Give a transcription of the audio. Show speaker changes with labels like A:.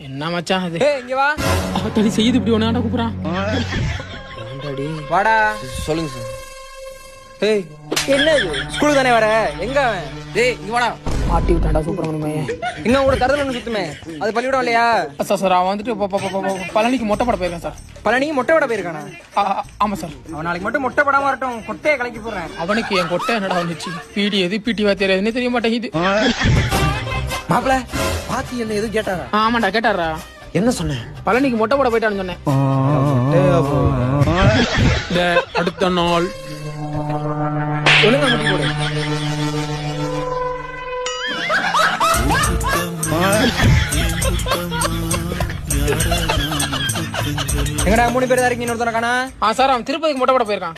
A: என்ன மச்சான் அது?
B: ஏய் இங்க வா.
A: ஆத்தாடி செய்யுது இப்படி ஒண்ணாடா கூப்பிடுறான்.
B: வாடா.
C: சொல்லுங்க சார்.
B: ஏய் என்ன இது? ஸ்கூலுக்கு தானே வர? எங்க அவன்?
C: டேய் இங்க வாடா.
A: மாட்டி விட்டாண்டா சுப்பிரமணியமே.
B: எங்க உங்களோட தரதல் ஒன்று சுத்துமே, அது பள்ளிக்கூடம் இல்லையா?
A: சார் அவன் வந்துட்டு பழனிக்கு மொட்டை போட போயிருக்கான் சார்.
B: பழனிக்கு மொட்டை விட போயிருக்கானா?
A: ஆமா சார்.
B: அவன் நாளைக்கு மட்டும் மொட்டை படாம வரட்டும், கொட்டையை கலக்கி போடுறேன்.
A: அவனுக்கு என் கொட்டை என்னடா வந்துச்சு? பிடி எது பிடி வாத்தியார் எதுன்னு தெரிய மாட்டேங்குது.
C: மாப்பிள பாத்தி என்ன எதுவும் கேட்டாரா?
A: ஆமாண்டா கேட்டாரா.
C: என்ன சொன்னேன்?
A: பழனிக்கு மொட்டை போட போயிட்டான்னு சொன்னேன். அடுத்த நாள்
B: ஒழுங்கா முட்டி போடு. எங்கடா 3 பேர் தான் இருக்கீங்க, இன்னொருத்தன காணா?
A: சார் அவன் திருப்பதிக்கு மொட்டை போட போயிருக்கான்.